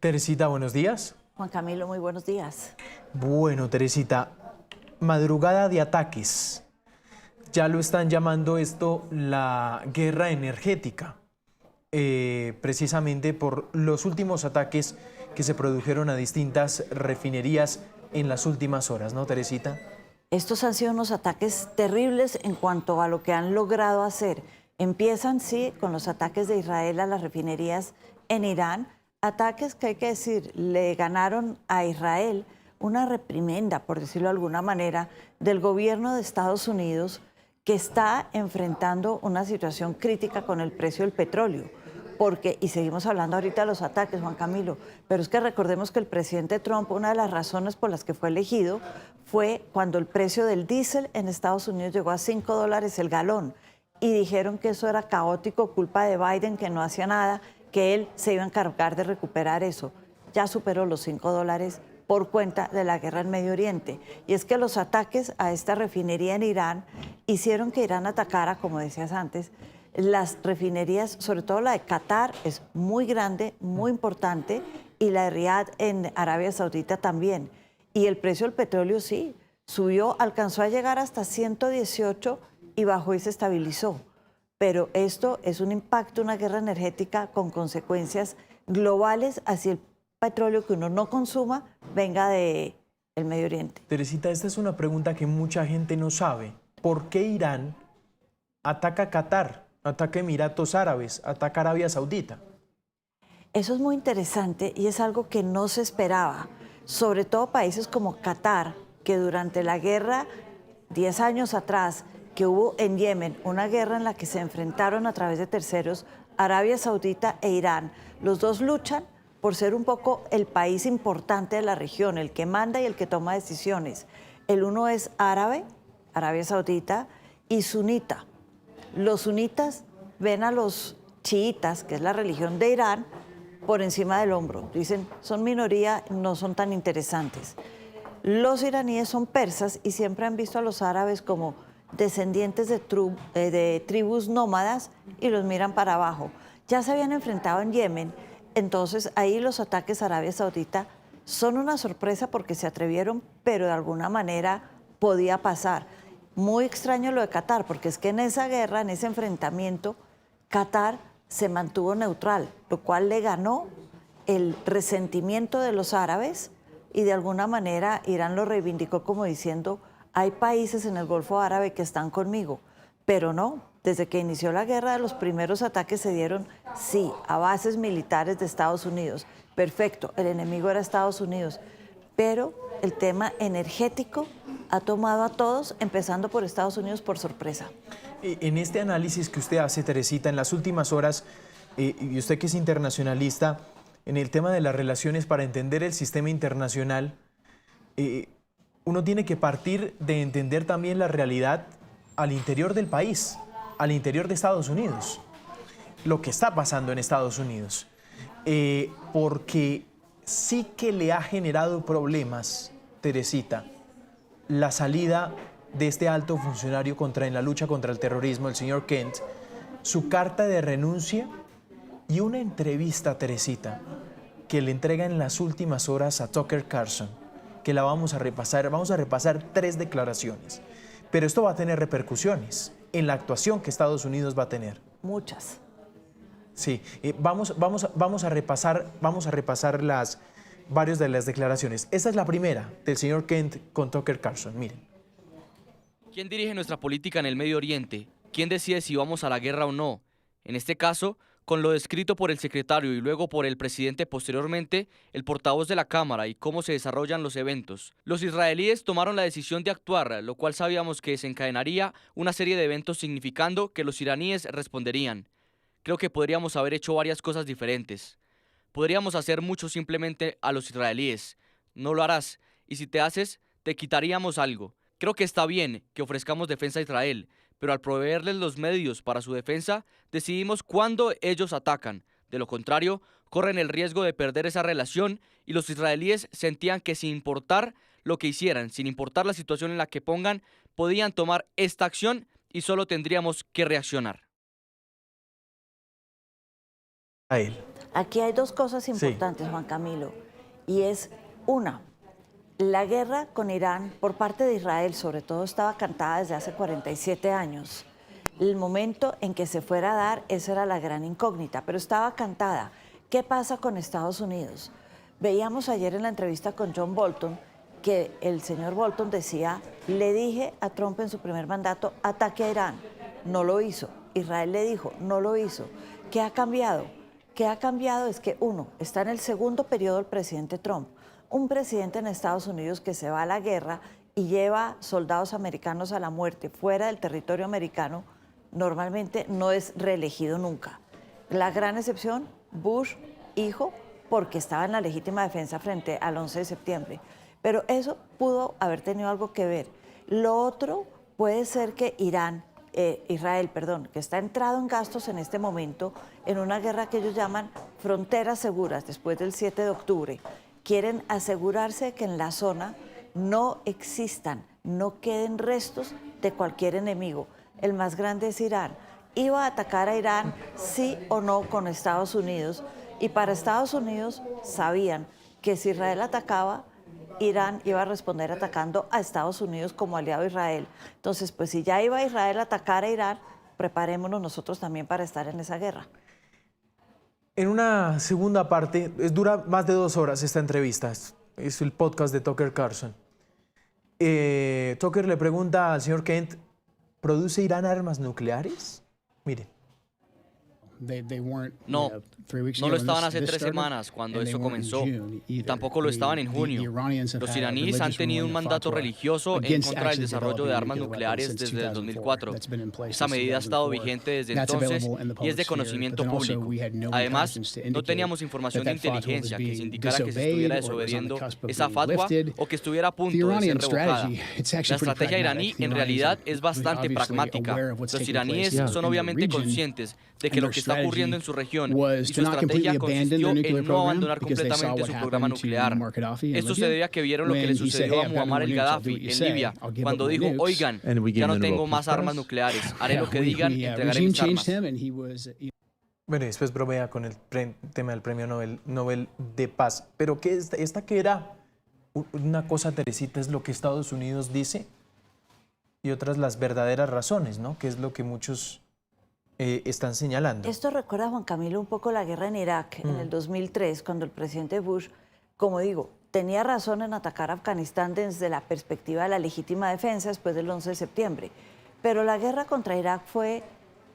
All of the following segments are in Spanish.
Teresita, buenos días. Juan Camilo, muy buenos días. Bueno, Teresita, madrugada de ataques. Ya lo están llamando esto la guerra energética, precisamente por los últimos ataques que se produjeron a distintas refinerías en las últimas horas, ¿no, Teresita? Estos han sido unos ataques terribles en cuanto a lo que han logrado hacer. Empiezan, sí, con los ataques de Israel a las refinerías en Irán, ataques que hay que decir, le ganaron a Israel una reprimenda, por decirlo de alguna manera, del gobierno de Estados Unidos, que está enfrentando una situación crítica con el precio del petróleo. Porque, y seguimos hablando ahorita de los ataques, Juan Camilo, pero es que recordemos que el presidente Trump, una de las razones por las que fue elegido fue cuando el precio del diésel en Estados Unidos llegó a $5 el galón y dijeron que eso era caótico, culpa de Biden, que no hacía nada, que él se iba a encargar de recuperar eso. Ya superó los $5 por cuenta de la guerra en Medio Oriente. Y es que los ataques a esta refinería en Irán hicieron que Irán atacara, como decías antes, las refinerías, sobre todo la de Qatar, es muy grande, muy importante, y la de Riad en Arabia Saudita también. Y el precio del petróleo sí, subió, alcanzó a llegar hasta 118 y bajó y se estabilizó. Pero esto es un impacto, una guerra energética con consecuencias globales hacia el petróleo que uno no consuma, venga del Medio Oriente. Teresita, esta es una pregunta que mucha gente no sabe. ¿Por qué Irán ataca a Qatar, ataca a Emiratos Árabes, ataca a Arabia Saudita? Eso es muy interesante y es algo que no se esperaba. Sobre todo países como Qatar, que durante la guerra, 10 años atrás, que hubo en Yemen, una guerra en la que se enfrentaron a través de terceros, Arabia Saudita e Irán. Los dos luchan por ser un poco el país importante de la región, el que manda y el que toma decisiones. El uno es árabe, Arabia Saudita, y sunita. Los sunitas ven a los chiitas, que es la religión de Irán, por encima del hombro. Dicen, son minoría, no son tan interesantes. Los iraníes son persas y siempre han visto a los árabes como descendientes de tribus nómadas y los miran para abajo. Ya se habían enfrentado en Yemen, entonces ahí los ataques a Arabia Saudita son una sorpresa porque se atrevieron, pero de alguna manera podía pasar. Muy extraño lo de Qatar, porque es que en esa guerra, en ese enfrentamiento, Qatar se mantuvo neutral, lo cual le ganó el resentimiento de los árabes y de alguna manera Irán lo reivindicó como diciendo, hay países en el Golfo Árabe que están conmigo, pero no, desde que inició la guerra los primeros ataques se dieron, sí, a bases militares de Estados Unidos. Perfecto, el enemigo era Estados Unidos, pero el tema energético ha tomado a todos, empezando por Estados Unidos, por sorpresa. En este análisis que usted hace, Teresita, en las últimas horas, y usted que es internacionalista, en el tema de las relaciones para entender el sistema internacional, uno tiene que partir de entender también la realidad al interior del país, al interior de Estados Unidos, lo que está pasando en Estados Unidos, porque sí que le ha generado problemas, Teresita, la salida de este alto funcionario en la lucha contra el terrorismo, el señor Kent, su carta de renuncia y una entrevista, Teresita, que le entrega en las últimas horas a Tucker Carlson, que la vamos a repasar 3 declaraciones. Pero esto va a tener repercusiones en la actuación que Estados Unidos va a tener. Muchas. Sí, vamos a repasar varias de las declaraciones. Esta es la primera del señor Kent con Tucker Carlson, miren. ¿Quién dirige nuestra política en el Medio Oriente? ¿Quién decide si vamos a la guerra o no? En este caso, con lo descrito por el secretario y luego por el presidente posteriormente, el portavoz de la Cámara y cómo se desarrollan los eventos. Los israelíes tomaron la decisión de actuar, lo cual sabíamos que desencadenaría una serie de eventos significando que los iraníes responderían. Creo que podríamos haber hecho varias cosas diferentes. Podríamos hacer mucho simplemente a los israelíes. No lo harás, y si te haces, te quitaríamos algo. Creo que está bien que ofrezcamos defensa a Israel, pero al proveerles los medios para su defensa, decidimos cuándo ellos atacan. De lo contrario, corren el riesgo de perder esa relación y los israelíes sentían que sin importar lo que hicieran, sin importar la situación en la que pongan, podían tomar esta acción y solo tendríamos que reaccionar. A él. Aquí hay dos cosas importantes, Juan Camilo, y es una, la guerra con Irán por parte de Israel, sobre todo, estaba cantada desde hace 47 años. El momento en que se fuera a dar, esa era la gran incógnita, pero estaba cantada. ¿Qué pasa con Estados Unidos? Veíamos ayer en la entrevista con John Bolton que el señor Bolton decía, le dije a Trump en su primer mandato, ataque a Irán. No lo hizo. Israel le dijo, no lo hizo. ¿Qué ha cambiado? ¿Qué ha cambiado? Es que, uno, está en el segundo periodo el presidente Trump. Un presidente en Estados Unidos que se va a la guerra y lleva soldados americanos a la muerte fuera del territorio americano, normalmente no es reelegido nunca. La gran excepción, Bush, hijo, porque estaba en la legítima defensa frente al 11 de septiembre. Pero eso pudo haber tenido algo que ver. Lo otro puede ser que Israel, que está entrado en gastos en este momento en una guerra que ellos llaman fronteras seguras después del 7 de octubre. Quieren asegurarse de que en la zona no existan, no queden restos de cualquier enemigo. El más grande es Irán. Iba a atacar a Irán, sí o no, con Estados Unidos. Y para Estados Unidos sabían que si Israel atacaba, Irán iba a responder atacando a Estados Unidos como aliado a Israel. Entonces, pues si ya iba Israel a atacar a Irán, preparémonos nosotros también para estar en esa guerra. En una segunda parte, dura más de 2 horas esta entrevista, es el podcast de Tucker Carlson. Tucker le pregunta al señor Kent, ¿produce Irán armas nucleares? Mire. No, no lo estaban hace 3 semanas cuando eso comenzó, y tampoco lo estaban en junio. Los iraníes han tenido un mandato religioso en contra del desarrollo de armas nucleares desde el 2004. Esa medida ha estado vigente desde entonces y es de conocimiento público. Además, no teníamos información de inteligencia que indicara que se estuviera desobediendo esa fatwa o que estuviera a punto de ser revocada. La estrategia iraní en realidad es bastante pragmática. Los iraníes son obviamente conscientes de que lo que está ocurriendo en su región y su estrategia consistió en no abandonar completamente su programa nuclear. Esto se debe a que vieron lo que le sucedió a Muammar el-Gaddafi en Libia, cuando dijo, oigan, ya no tengo más armas nucleares, haré lo que digan, entregaré mis armas. Bueno, y después bromea con el tema del premio Nobel de Paz. Pero ¿qué esta que era una cosa, Teresita, es lo que Estados Unidos dice y otras las verdaderas razones, ¿no? Que es lo que muchos están señalando. Esto recuerda, Juan Camilo, un poco la guerra en Irak en el 2003, cuando el presidente Bush, como digo, tenía razón en atacar a Afganistán desde la perspectiva de la legítima defensa después del 11 de septiembre. Pero la guerra contra Irak fue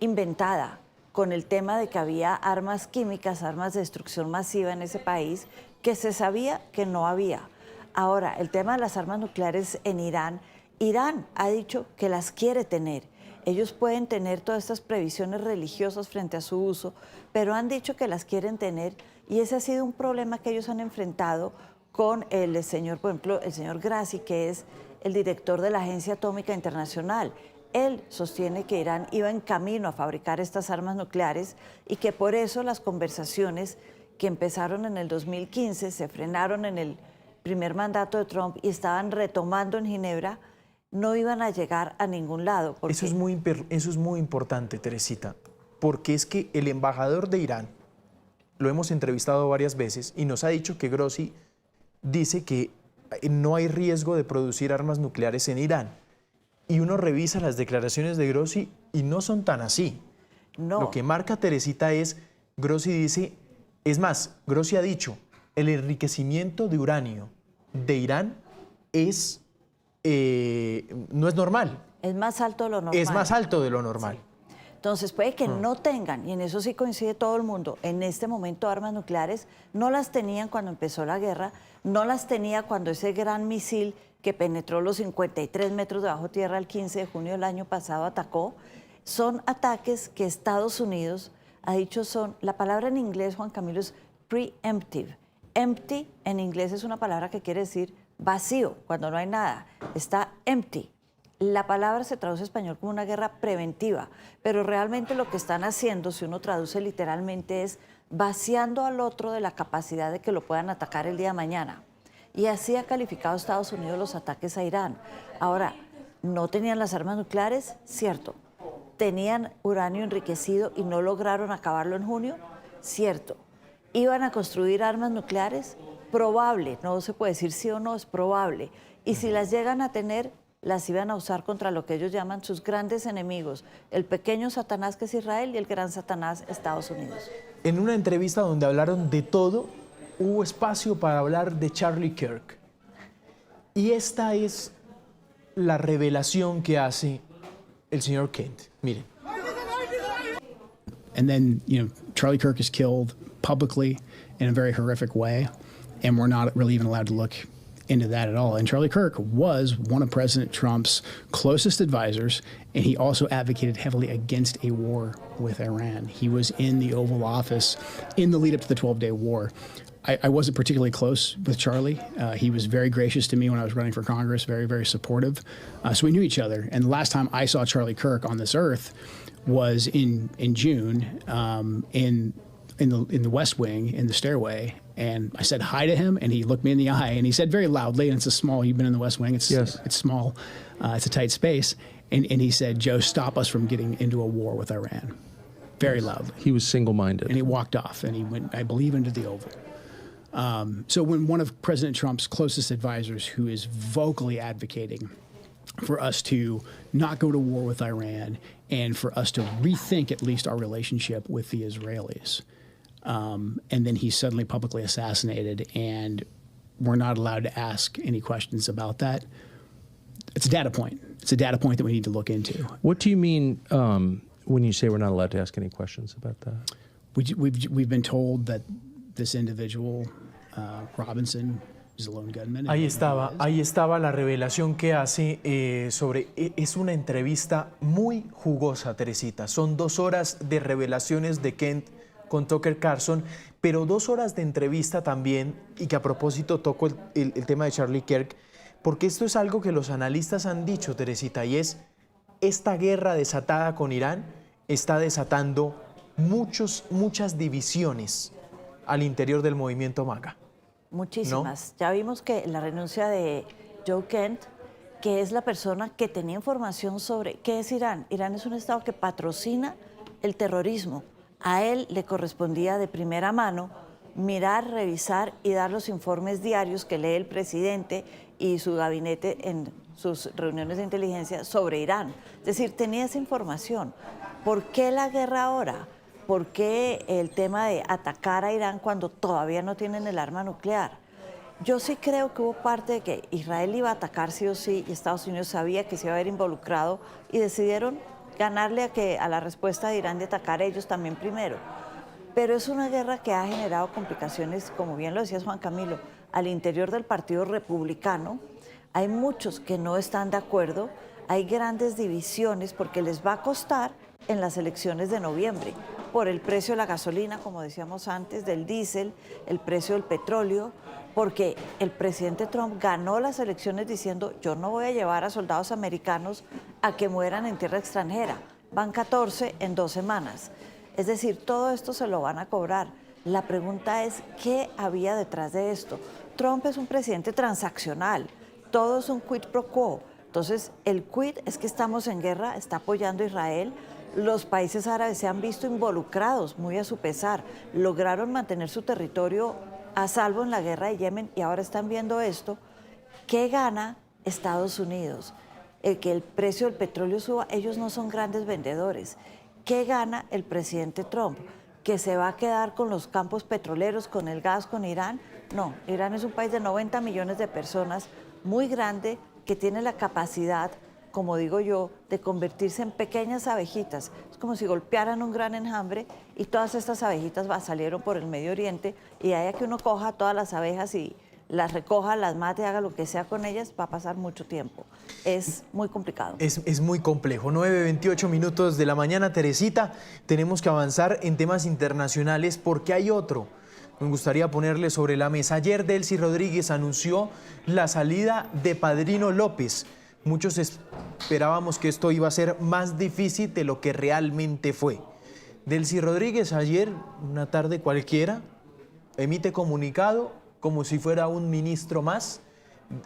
inventada con el tema de que había armas químicas, armas de destrucción masiva en ese país, que se sabía que no había. Ahora, el tema de las armas nucleares en Irán, Irán ha dicho que las quiere tener. Ellos pueden tener todas estas previsiones religiosas frente a su uso, pero han dicho que las quieren tener y ese ha sido un problema que ellos han enfrentado con el señor, por ejemplo, el señor Grassi, que es el director de la Agencia Atómica Internacional. Él sostiene que Irán iba en camino a fabricar estas armas nucleares y que por eso las conversaciones que empezaron en el 2015 se frenaron en el primer mandato de Trump y estaban retomando en Ginebra, no iban a llegar a ningún lado. Eso es muy importante, Teresita, porque es que el embajador de Irán, lo hemos entrevistado varias veces y nos ha dicho que Grossi dice que no hay riesgo de producir armas nucleares en Irán. Y uno revisa las declaraciones de Grossi y no son tan así. No. Lo que marca Teresita es, Grossi dice, es más, Grossi ha dicho, el enriquecimiento de uranio de Irán es... no es normal. Es más alto de lo normal. Es más alto de lo normal. Sí. Entonces puede que no tengan, y en eso sí coincide todo el mundo, en este momento armas nucleares, no las tenían cuando empezó la guerra, no las tenía cuando ese gran misil que penetró los 53 metros de bajo tierra el 15 de junio del año pasado atacó. Son ataques que Estados Unidos ha dicho son, la palabra en inglés, Juan Camilo, es preemptive. Empty en inglés es una palabra que quiere decir vacío, cuando no hay nada, está empty. La palabra se traduce en español como una guerra preventiva, pero realmente lo que están haciendo, si uno traduce literalmente, es vaciando al otro de la capacidad de que lo puedan atacar el día de mañana. Y así ha calificado Estados Unidos los ataques a Irán. Ahora, ¿no tenían las armas nucleares? Cierto. ¿Tenían uranio enriquecido y no lograron acabarlo en junio? Cierto. ¿Iban a construir armas nucleares? Probable, no se puede decir sí o no, es probable. Y si las llegan a tener, las iban a usar contra lo que ellos llaman sus grandes enemigos, el pequeño Satanás que es Israel y el gran Satanás Estados Unidos. En una entrevista donde hablaron de todo, hubo espacio para hablar de Charlie Kirk. Y esta es la revelación que hace el señor Kent. Miren. And then, Charlie Kirk is killed publicly in a very horrific way, and we're not really even allowed to look into that at all. And Charlie Kirk was one of President Trump's closest advisors, and he also advocated heavily against a war with Iran. He was in the Oval Office in the lead up to the 12-day war. I wasn't particularly close with Charlie. He was very gracious to me when I was running for Congress, very, very supportive. So we knew each other. And the last time I saw Charlie Kirk on this earth was in June in the West Wing, in the stairway. And I said hi to him, and he looked me in the eye, and he said very loudly, and it's a small, you've been in the West Wing, it's small, it's a tight space. And he said, Joe, stop us from getting into a war with Iran. Very loudly. He was single-minded. And he walked off, and he went, I believe, into the Oval. So when one of President Trump's closest advisors, who is vocally advocating for us to not go to war with Iran and for us to rethink at least our relationship with the Israelis, and then he's suddenly publicly assassinated and we're not allowed to ask any questions about that, it's a data point. It's a data point that we need to look into. What do you mean when you say we're not allowed to ask any questions about that? We've been told that this individual, Robinson, is a lone gunman. Ahí estaba la revelación que hace sobre... Es una entrevista muy jugosa, Teresita. Son 2 horas de revelaciones de Kent con Tucker Carlson, pero 2 horas de entrevista también, y que a propósito toco el tema de Charlie Kirk, porque esto es algo que los analistas han dicho, Teresita, y es esta guerra desatada con Irán está desatando muchas divisiones al interior del movimiento MAGA. Muchísimas. ¿No? Ya vimos que la renuncia de Joe Kent, que es la persona que tenía información sobre qué es Irán. Irán es un estado que patrocina el terrorismo. A él le correspondía de primera mano mirar, revisar y dar los informes diarios que lee el presidente y su gabinete en sus reuniones de inteligencia sobre Irán. Es decir, tenía esa información. ¿Por qué la guerra ahora? ¿Por qué el tema de atacar a Irán cuando todavía no tienen el arma nuclear? Yo sí creo que hubo parte de que Israel iba a atacar sí o sí y Estados Unidos sabía que se iba a ver involucrado y decidieron ganarle a la respuesta de Irán de atacar a ellos también primero. Pero es una guerra que ha generado complicaciones, como bien lo decías Juan Camilo, al interior del Partido Republicano. Hay muchos que no están de acuerdo, hay grandes divisiones porque les va a costar en las elecciones de noviembre, por el precio de la gasolina, como decíamos antes, del diésel, el precio del petróleo, porque el presidente Trump ganó las elecciones diciendo yo no voy a llevar a soldados americanos a que mueran en tierra extranjera, van 14 en 2 semanas. Es decir, todo esto se lo van a cobrar. La pregunta es, ¿qué había detrás de esto? Trump es un presidente transaccional, todo es un quid pro quo. Entonces, el quid es que estamos en guerra, está apoyando a Israel. Los países árabes se han visto involucrados, muy a su pesar. Lograron mantener su territorio a salvo en la guerra de Yemen y ahora están viendo esto. ¿Qué gana Estados Unidos? Que el precio del petróleo suba, ellos no son grandes vendedores. ¿Qué gana el presidente Trump? ¿Que se va a quedar con los campos petroleros, con el gas, con Irán? No, Irán es un país de 90 millones de personas, muy grande, que tiene la capacidad, como digo yo, de convertirse en pequeñas abejitas. Es como si golpearan un gran enjambre y todas estas abejitas salieron por el Medio Oriente y de ahí a que uno coja todas las abejas y las recoja, las mate, haga lo que sea con ellas, va a pasar mucho tiempo. Es muy complicado. Es muy complejo. 9:28 minutos de la mañana, Teresita. Tenemos que avanzar en temas internacionales porque hay otro. Me gustaría ponerle sobre la mesa. Ayer Delcy Rodríguez anunció la salida de Padrino López. Muchos esperábamos que esto iba a ser más difícil de lo que realmente fue. Delcy Rodríguez ayer, una tarde cualquiera, emite comunicado como si fuera un ministro más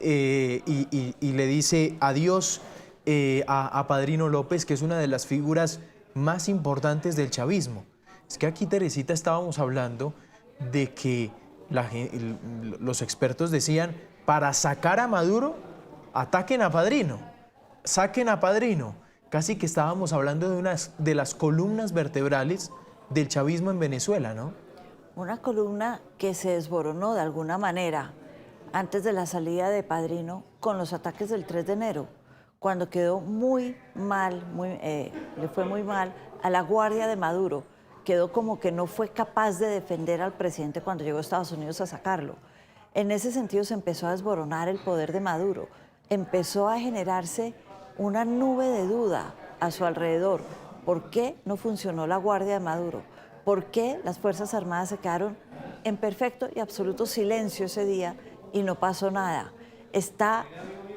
y le dice adiós a Padrino López, que es una de las figuras más importantes del chavismo. Es que aquí, Teresita, estábamos hablando de que los expertos decían, para sacar a Maduro, ataquen a Padrino, saquen a Padrino. Casi que estábamos hablando de las columnas vertebrales del chavismo en Venezuela, ¿no? Una columna que se desboronó de alguna manera antes de la salida de Padrino con los ataques del 3 de enero, cuando quedó muy mal, le fue muy mal a la guardia de Maduro. Quedó como que no fue capaz de defender al presidente cuando llegó a Estados Unidos a sacarlo. En ese sentido se empezó a desboronar el poder de Maduro. Empezó a generarse una nube de duda a su alrededor. ¿Por qué no funcionó la guardia de Maduro? ¿Por qué las Fuerzas Armadas se quedaron en perfecto y absoluto silencio ese día y no pasó nada? ¿Está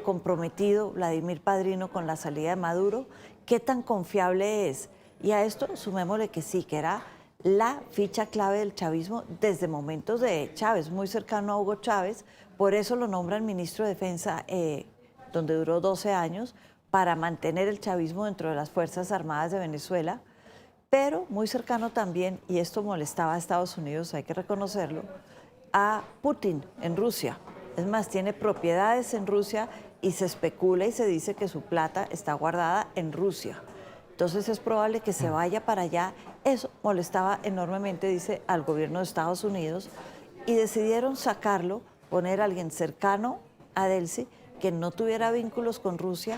comprometido Vladimir Padrino con la salida de Maduro? ¿Qué tan confiable es? Y a esto sumémosle que sí, que era la ficha clave del chavismo desde momentos de Chávez, muy cercano a Hugo Chávez. Por eso lo nombran ministro de Defensa, donde duró 12 años, para mantener el chavismo dentro de las Fuerzas Armadas de Venezuela, pero muy cercano también, y esto molestaba a Estados Unidos, hay que reconocerlo, a Putin en Rusia. Es más, tiene propiedades en Rusia y se especula y se dice que su plata está guardada en Rusia. Entonces es probable que se vaya para allá. Eso molestaba enormemente, dice, al gobierno de Estados Unidos, y decidieron sacarlo, poner a alguien cercano a Delcy, que no tuviera vínculos con Rusia,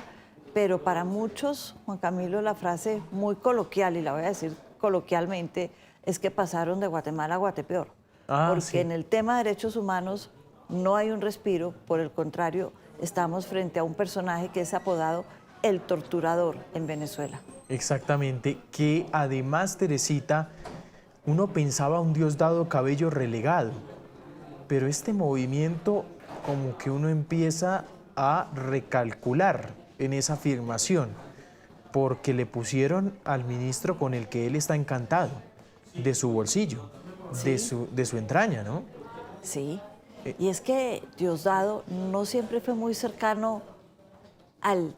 pero para muchos, Juan Camilo, la frase muy coloquial, y la voy a decir coloquialmente, es que pasaron de Guatemala a Guatepeor. Porque sí. en el tema de derechos humanos no hay un respiro, por el contrario, estamos frente a un personaje que es apodado el torturador en Venezuela. Exactamente, que además, Teresita, uno pensaba un Diosdado Cabello relegado, pero este movimiento como que uno empieza a recalcular en esa afirmación, porque le pusieron al ministro con el que él está encantado, de su bolsillo, Sí. de su entraña, ¿no? Sí, y es que Diosdado no siempre fue muy cercano al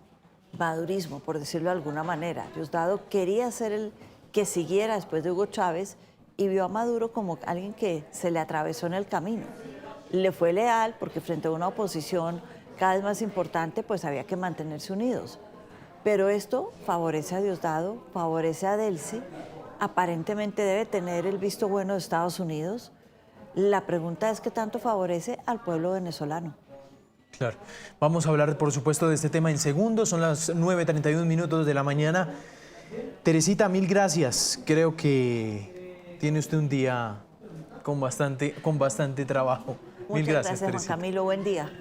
madurismo, por decirlo de alguna manera. Diosdado quería ser el que siguiera después de Hugo Chávez y vio a Maduro como alguien que se le atravesó en el camino. Le fue leal porque frente a una oposición cada vez más importante, pues había que mantenerse unidos. Pero esto favorece a Diosdado, favorece a Delcy, aparentemente debe tener el visto bueno de Estados Unidos. La pregunta es qué tanto favorece al pueblo venezolano. Claro. Vamos a hablar, por supuesto, de este tema en segundos. Son las 9:31 minutos de la mañana. Teresita, mil gracias. Creo que tiene usted un día con bastante trabajo. Muchas Mil gracias, gracias, Juan Teresita. Camilo. Buen día.